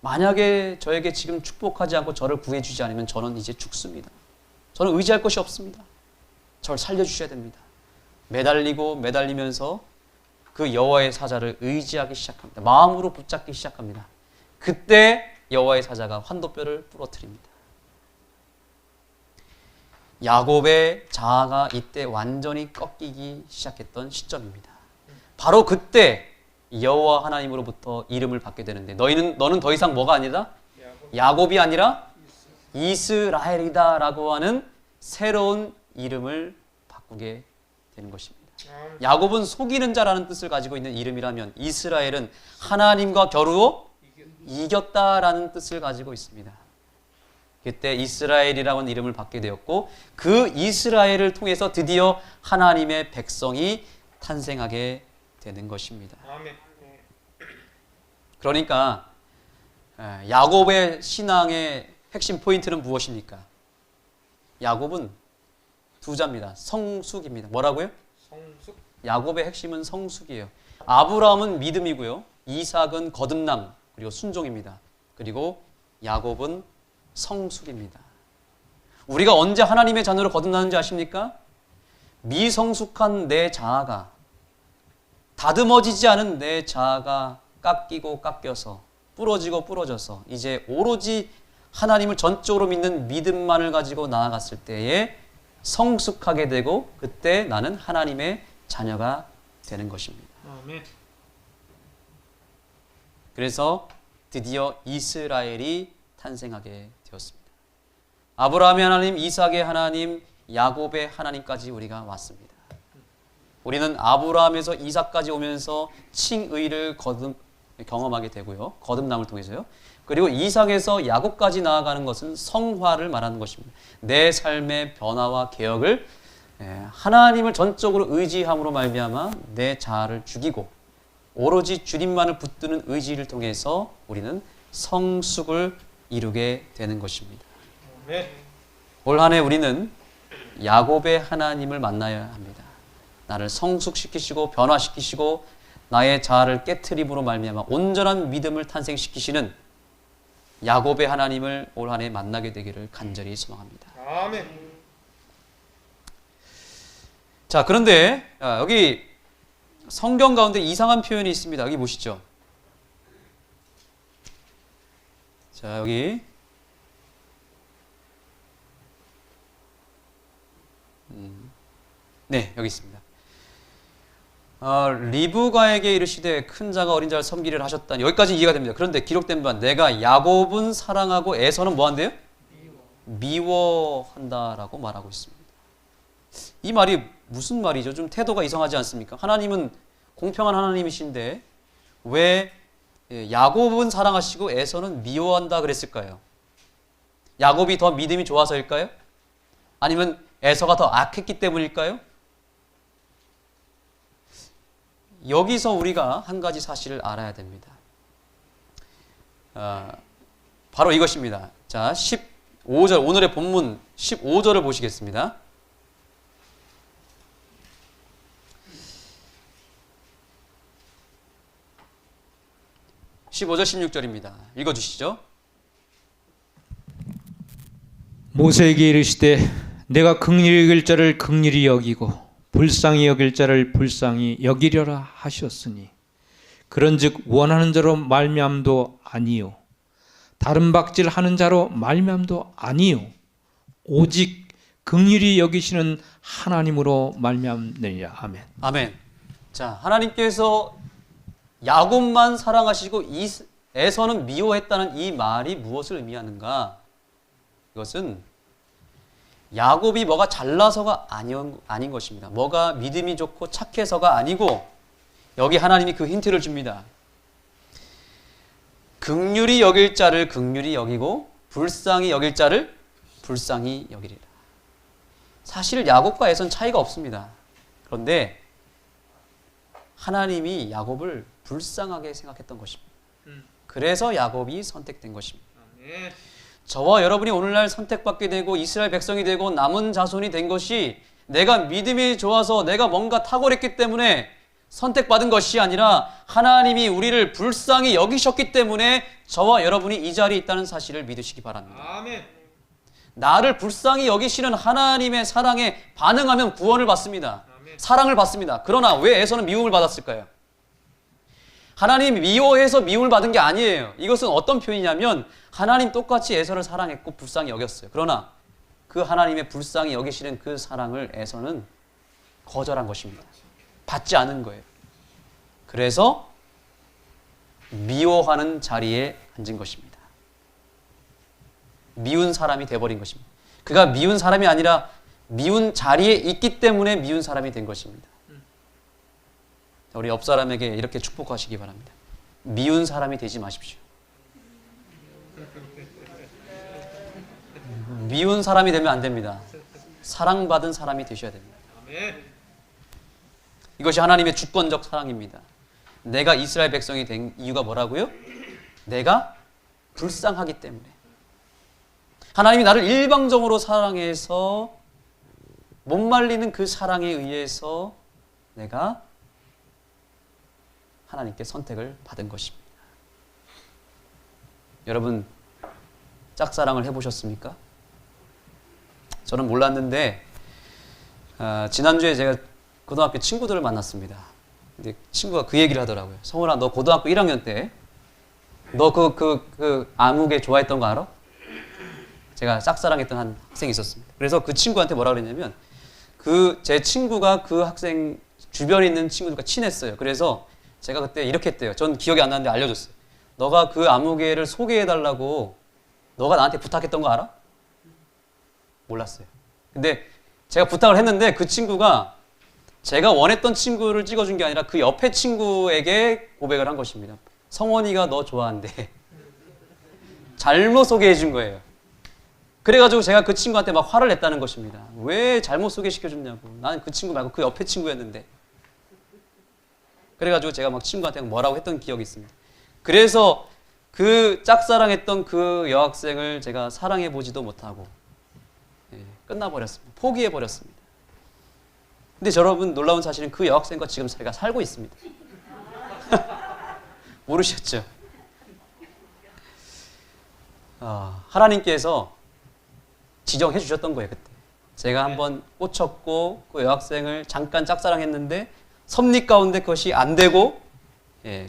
A: 만약에 저에게 지금 축복하지 않고 저를 구해주지 않으면 저는 이제 죽습니다. 저는 의지할 것이 없습니다. 저를 살려주셔야 됩니다. 매달리면서 그 여호와의 사자를 의지하기 시작합니다. 마음으로 붙잡기 시작합니다. 그때 여호와의 사자가 환도뼈를 부러뜨립니다. 야곱의 자아가 이때 완전히 꺾이기 시작했던 시점입니다. 바로 그때 여호와 하나님으로부터 이름을 받게 되는데 너는 더 이상 뭐가 아니다? 야곱이 아니라 이스라엘이다 라고 하는 새로운 이름을 바꾸게 되는 것입니다. 야곱은 속이는 자라는 뜻을 가지고 있는 이름이라면 이스라엘은 하나님과 겨루어 이겼다라는 뜻을 가지고 있습니다. 그때 이스라엘이라고 하는 이름을 받게 되었고 그 이스라엘을 통해서 드디어 하나님의 백성이 탄생하게 되는 것입니다. 그러니까 야곱의 신앙의 핵심 포인트는 무엇입니까? 야곱은 두 자입니다. 성숙입니다. 뭐라고요?
B: 성숙.
A: 야곱의 핵심은 성숙이에요. 아브라함은 믿음이고요. 이삭은 거듭남 그리고 순종입니다. 그리고 야곱은 성숙입니다. 우리가 언제 하나님의 자녀로 거듭나는지 아십니까? 미성숙한 내 자아가 다듬어지지 않은 내 자아가 깎이고 깎여서 부러지고 부러져서 이제 오로지 하나님을 전적으로 믿는 믿음만을 가지고 나아갔을 때에 성숙하게 되고 그때 나는 하나님의 자녀가 되는 것입니다.
B: 아멘.
A: 그래서 드디어 이스라엘이 탄생하게 되었습니다. 아브라함의 하나님, 이삭의 하나님, 야곱의 하나님까지 우리가 왔습니다. 우리는 아브라함에서 이삭까지 오면서 칭의를 경험하게 되고요. 거듭남을 통해서요. 그리고 이삭에서 야곱까지 나아가는 것은 성화를 말하는 것입니다. 내 삶의 변화와 개혁을 하나님을 전적으로 의지함으로 말미암아 내 자아를 죽이고 오로지 주님만을 붙드는 의지를 통해서 우리는 성숙을 이루게 되는 것입니다. 올 한 해 우리는 야곱의 하나님을 만나야 합니다. 나를 성숙시키시고 변화시키시고 나의 자아를 깨트림으로 말미암아 온전한 믿음을 탄생시키시는 야곱의 하나님을 올 한 해 만나게 되기를 간절히 소망합니다.
B: 아멘.
A: 자, 그런데 여기 성경 가운데 이상한 표현이 있습니다. 여기 보시죠. 자, 여기 네, 여기 있습니다. 리브가에게 이르시되 큰 자가 어린 자를 섬기를 하셨다니 여기까지 이해가 됩니다. 그런데 기록된 바 내가 야곱은 사랑하고 에서는 뭐한대요? 미워한다라고 말하고 있습니다. 이 말이 무슨 말이죠? 좀 태도가 이상하지 않습니까? 하나님은 공평한 하나님이신데 왜 야곱은 사랑하시고 에서는 미워한다 그랬을까요? 야곱이 더 믿음이 좋아서일까요? 아니면 에서가 더 악했기 때문일까요? 여기서 우리가 한 가지 사실을 알아야 됩니다. 바로 이것입니다. 자, 15절, 오늘의 본문 15절을 보시겠습니다. 15절, 16절입니다. 읽어주시죠.
B: 모세에게 이르시되 내가 긍휼히 여길 자를 긍휼히 여기고 불쌍히 여길 자를 불쌍히 여기려라 하셨으니 그런즉 원하는 자로 말미암도 아니요 다른 박질 하는 자로 말미암도 아니요 오직 긍휼히 여기시는 하나님으로 말미암느니라. 아멘.
A: 아멘. 자, 하나님께서 야곱만 사랑하시고 에서는 미워했다는 이 말이 무엇을 의미하는가? 이것은 야곱이 뭐가 잘나서가 아닌 것입니다. 뭐가 믿음이 좋고 착해서가 아니고 여기 하나님이 그 힌트를 줍니다. 긍휼히 여길 자를 긍휼히 여기고 불쌍히 여길 자를 불쌍히 여기리라. 사실 야곱과 에서는 차이가 없습니다. 그런데 하나님이 야곱을 불쌍하게 생각했던 것입니다. 그래서 야곱이 선택된 것입니다. 저와 여러분이 오늘날 선택받게 되고 이스라엘 백성이 되고 남은 자손이 된 것이 내가 믿음이 좋아서 내가 뭔가 탁월했기 때문에 선택받은 것이 아니라 하나님이 우리를 불쌍히 여기셨기 때문에 저와 여러분이 이 자리에 있다는 사실을 믿으시기 바랍니다.
B: 아멘.
A: 나를 불쌍히 여기시는 하나님의 사랑에 반응하면 구원을 받습니다. 사랑을 받습니다. 그러나 왜 에서는 미움을 받았을까요? 하나님 미워해서 미움을 받은 게 아니에요. 이것은 어떤 표현이냐면 하나님 똑같이 에서를 사랑했고 불쌍히 여겼어요. 그러나 그 하나님의 불쌍히 여기시는 그 사랑을 에서는 거절한 것입니다. 받지 않은 거예요. 그래서 미워하는 자리에 앉은 것입니다. 미운 사람이 돼버린 것입니다. 그가 미운 사람이 아니라 미운 자리에 있기 때문에 미운 사람이 된 것입니다. 우리 옆 사람에게 이렇게 축복하시기 바랍니다. 미운 사람이 되지 마십시오. 미운 사람이 되면 안 됩니다. 사랑받은 사람이 되셔야 됩니다. 이것이 하나님의 주권적 사랑입니다. 내가 이스라엘 백성이 된 이유가 뭐라고요? 내가 불쌍하기 때문에. 하나님이 나를 일방적으로 사랑해서 못 말리는 그 사랑에 의해서 내가 하나님께 선택을 받은 것입니다. 여러분 짝사랑을 해보셨습니까? 저는 몰랐는데 지난주에 제가 고등학교 친구들을 만났습니다. 근데 친구가 그 얘기를 하더라고요. 성훈아, 너 고등학교 1학년 때 너 그 아무개 좋아했던 거 알아? 제가 짝사랑했던 한 학생이 있었습니다. 그래서 그 친구한테 뭐라 그랬냐면 제 친구가 그 학생 주변에 있는 친구들과 친했어요. 그래서 제가 그때 이렇게 했대요. 전 기억이 안 나는데 알려줬어요. 너가 그 아무개를 소개해달라고 너가 나한테 부탁했던 거 알아? 몰랐어요. 근데 제가 부탁을 했는데 그 친구가 제가 원했던 친구를 찍어준 게 아니라 그 옆에 친구에게 고백을 한 것입니다. 성원이가 너 좋아한대. 잘못 소개해준 거예요. 그래가지고 제가 그 친구한테 막 화를 냈다는 것입니다. 왜 잘못 소개시켜줬냐고. 나는 그 친구 말고 그 옆에 친구였는데. 그래가지고 제가 막 친구한테 뭐라고 했던 기억이 있습니다. 그래서 그 짝사랑했던 그 여학생을 제가 사랑해보지도 못하고 끝나버렸습니다. 포기해버렸습니다. 근데 여러분 놀라운 사실은 그 여학생과 지금 제가 살고 있습니다. 모르셨죠? 하나님께서 지정해 주셨던 거예요. 그때 제가 한번 꽂혔고 그 여학생을 잠깐 짝사랑했는데 섭리 가운데 그것이 안 되고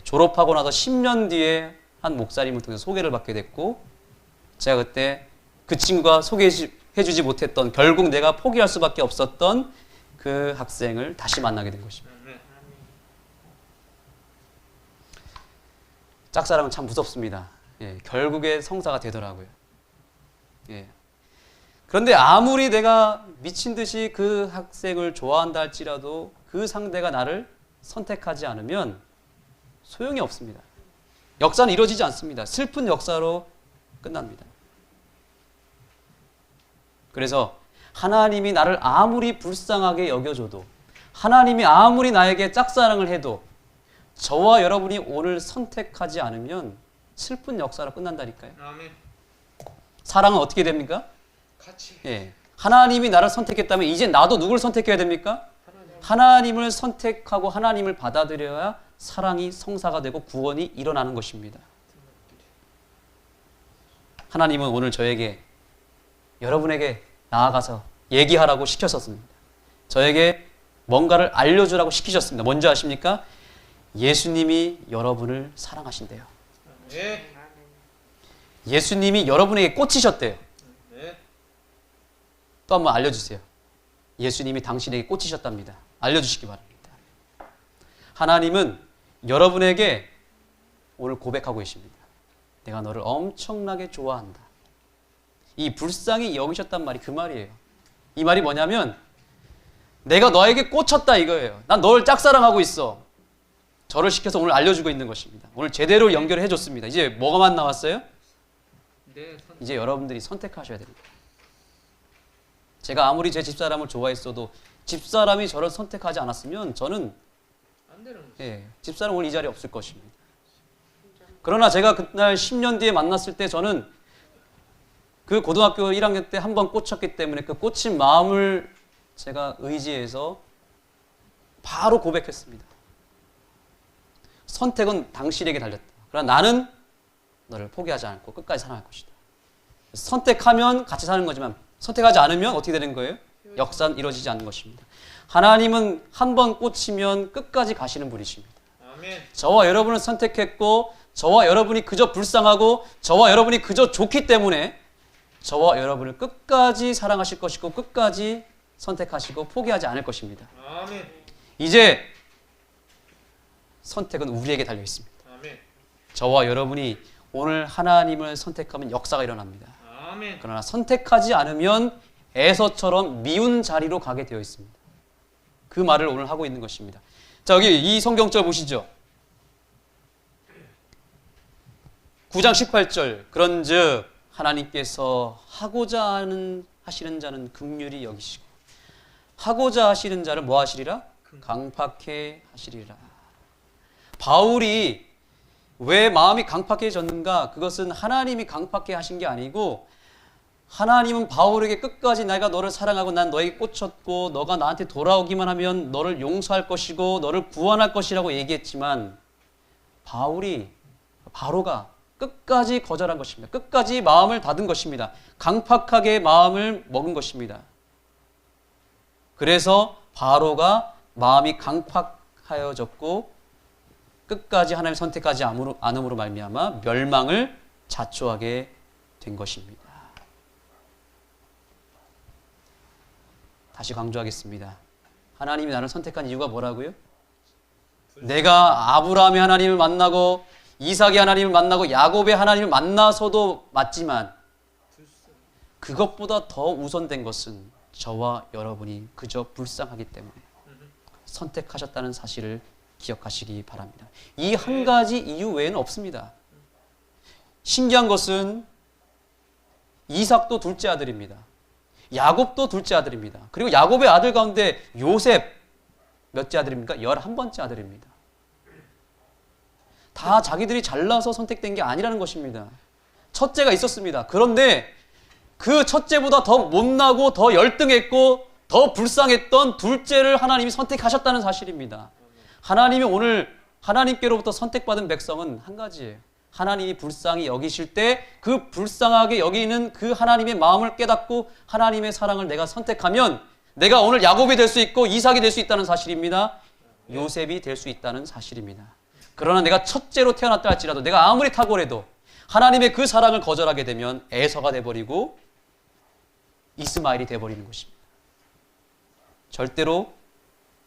A: 졸업하고 나서 10년 뒤에 한 목사님을 통해서 소개를 받게 됐고 제가 그때 그 친구가 소개해주지 못했던 결국 내가 포기할 수밖에 없었던 그 학생을 다시 만나게 된 것입니다. 짝사랑은 참 무섭습니다. 결국에 성사가 되더라고요. 그런데 아무리 내가 미친 듯이 그 학생을 좋아한다 할지라도 그 상대가 나를 선택하지 않으면 소용이 없습니다. 역사는 이루어지지 않습니다. 슬픈 역사로 끝납니다. 그래서 하나님이 나를 아무리 불쌍하게 여겨줘도 하나님이 아무리 나에게 짝사랑을 해도 저와 여러분이 오늘 선택하지 않으면 슬픈 역사로 끝난다니까요.
B: 아멘.
A: 사랑은 어떻게 됩니까?
B: 같이.
A: 하나님이 나를 선택했다면 이제 나도 누굴 선택해야 됩니까? 하나님을 선택하고 하나님을 받아들여야 사랑이 성사가 되고 구원이 일어나는 것입니다. 하나님은 오늘 저에게 여러분에게 나아가서 얘기하라고 시켰었습니다. 저에게 뭔가를 알려주라고 시키셨습니다. 뭔지 아십니까? 예수님이 여러분을 사랑하신대요.
B: 네.
A: 예수님이 여러분에게 꽂히셨대요.
B: 네.
A: 또 한번 알려주세요. 예수님이 당신에게 꽂히셨답니다. 알려주시기 바랍니다. 하나님은 여러분에게 오늘 고백하고 계십니다. 내가 너를 엄청나게 좋아한다. 이 불쌍히 여기셨단 말이 그 말이에요. 이 말이 뭐냐면 내가 너에게 꽂혔다 이거예요. 난 너를 짝사랑하고 있어. 저를 시켜서 오늘 알려주고 있는 것입니다. 오늘 제대로 연결해 줬습니다. 이제 뭐가만 나왔어요?
B: 네.
A: 이제 여러분들이 선택하셔야 됩니다. 제가 아무리 제 집사람을 좋아했어도 집사람이 저를 선택하지 않았으면 저는
B: 안 되는 거죠.
A: 집사람 오늘 이 자리에 없을 것입니다. 그러나 제가 그날 10년 뒤에 만났을 때 저는 그 고등학교 1학년 때 한 번 꽂혔기 때문에 그 꽂힌 마음을 제가 의지해서 바로 고백했습니다. 선택은 당신에게 달렸다. 그러나 나는 너를 포기하지 않고 끝까지 사랑할 것이다. 선택하면 같이 사는 거지만 선택하지 않으면 어떻게 되는 거예요? 역사는 이루어지지 않는 것입니다. 하나님은 한 번 꽂히면 끝까지 가시는 분이십니다.
B: 아멘.
A: 저와 여러분을 선택했고 저와 여러분이 그저 불쌍하고 저와 여러분이 그저 좋기 때문에 저와 여러분을 끝까지 사랑하실 것이고 끝까지 선택하시고 포기하지 않을 것입니다.
B: 아멘.
A: 이제 선택은 우리에게 달려 있습니다.
B: 아멘.
A: 저와 여러분이 오늘 하나님을 선택하면 역사가 일어납니다.
B: 아멘.
A: 그러나 선택하지 않으면 에서처럼 미운 자리로 가게 되어 있습니다. 그 말을 오늘 하고 있는 것입니다. 자, 여기 이 성경절 보시죠. 9장 18절. 그런즉 하나님께서 하고자 하시는 자는 긍휼히 여기시고 하고자 하시는 자를 뭐 하시리라? 강팍해 하시리라. 바울이 왜 마음이 강팍해졌는가? 그것은 하나님이 강팍해 하신 게 아니고 하나님은 바울에게 끝까지 내가 너를 사랑하고 난 너에게 꽂혔고 너가 나한테 돌아오기만 하면 너를 용서할 것이고 너를 구원할 것이라고 얘기했지만 바로가 끝까지 거절한 것입니다. 끝까지 마음을 닫은 것입니다. 강팍하게 마음을 먹은 것입니다. 그래서 바로가 마음이 강팍하여졌고 끝까지 하나님을 선택하지 않음으로 말미암아 멸망을 자초하게 된 것입니다. 다시 강조하겠습니다. 하나님이 나를 선택한 이유가 뭐라고요? 내가 아브라함의 하나님을 만나고 이삭의 하나님을 만나고 야곱의 하나님을 만나서도 맞지만 그것보다 더 우선된 것은 저와 여러분이 그저 불쌍하기 때문에 선택하셨다는 사실을 기억하시기 바랍니다. 이 한 가지 이유 외에는 없습니다. 신기한 것은 이삭도 둘째 아들입니다. 야곱도 둘째 아들입니다. 그리고 야곱의 아들 가운데 요셉 몇째 아들입니까? 11번째 아들입니다. 다 자기들이 잘나서 선택된 게 아니라는 것입니다. 첫째가 있었습니다. 그런데 그 첫째보다 더 못나고 더 열등했고 더 불쌍했던 둘째를 하나님이 선택하셨다는 사실입니다. 하나님이 오늘 하나님께로부터 선택받은 백성은 한 가지예요. 하나님이 불쌍히 여기실 때 그 불쌍하게 여기는 그 하나님의 마음을 깨닫고 하나님의 사랑을 내가 선택하면 내가 오늘 야곱이 될 수 있고 이삭이 될 수 있다는 사실입니다. 요셉이 될 수 있다는 사실입니다. 그러나 내가 첫째로 태어났다 할지라도 내가 아무리 탁월해도 하나님의 그 사랑을 거절하게 되면 에서가 돼버리고 이스마엘이 돼버리는 것입니다. 절대로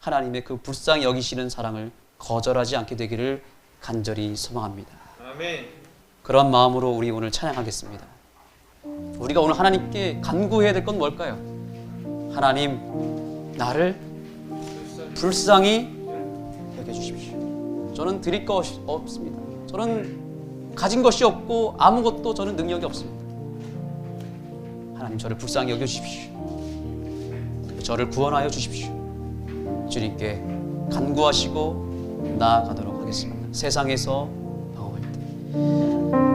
A: 하나님의 그 불쌍히 여기시는 사랑을 거절하지 않게 되기를 간절히 소망합니다.
B: 아멘.
A: 그런 마음으로 우리 오늘 찬양하겠습니다. 우리가 오늘 하나님께 간구해야 될 건 뭘까요? 하나님, 나를 불쌍히 여겨주십시오. 저는 드릴 것이 없습니다. 저는 가진 것이 없고 아무것도 저는 능력이 없습니다. 하나님, 저를 불쌍히 여겨주십시오. 저를 구원하여 주십시오. 주님께 간구하시고 나아가도록 하겠습니다. 세상에서 방황할 때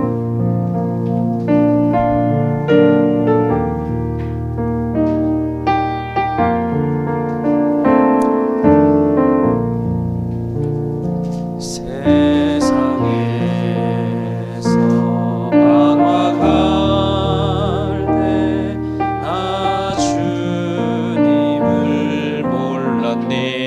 B: 네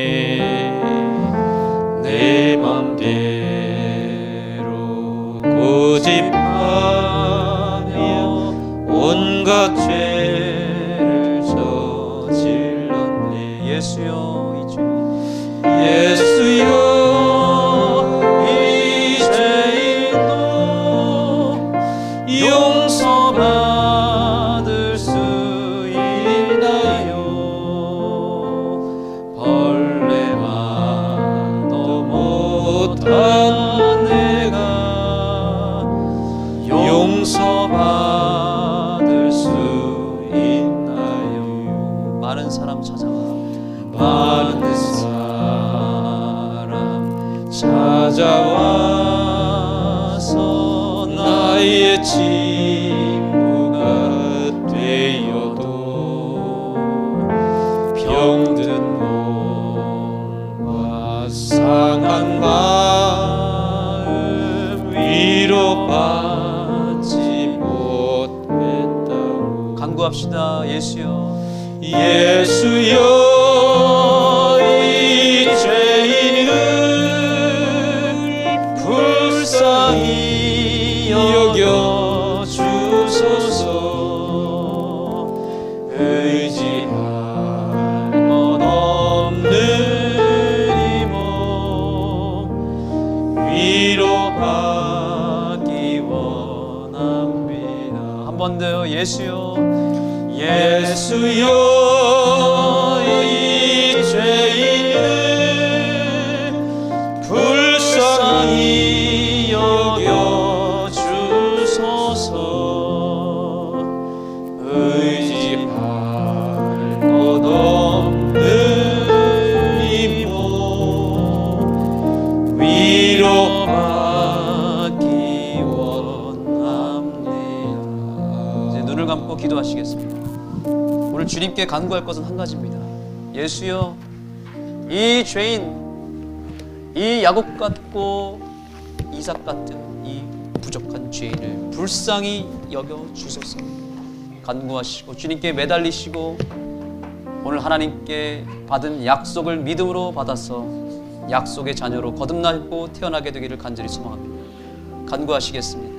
A: 용서받을 수 있나요? 벌레만도 못한 내가 용서받을 수 있나요? 많은 사람 찾아와, 많은 사람 찾아와서 나의 친구가 되어도 병든 몸과 상한 마음 위로받지 못했다고 간구합시다. 예수여, 예수여, 이 죄인을 불쌍히 여겨 주소서. 의지할 것 없는 이 몸 위로받기 원합니다. 한 번 더. 예수여, 예수여, 이 죄인을 불쌍히 여겨 주소서. 의지할 것 없는 이 몸 위로받기 원합니다. 이제 눈을 감고 기도하시겠습니다. 오늘 주님께 간구할 것은 한 가지입니다. 예수여, 이 죄인, 이 야곱 같고 이삭 같은 이 부족한 죄인을 불쌍히 여겨 주소서. 간구하시고 주님께 매달리시고 오늘 하나님께 받은 약속을 믿음으로 받아서 약속의 자녀로 거듭나고 태어나게 되기를 간절히 소망합니다. 간구하시겠습니다.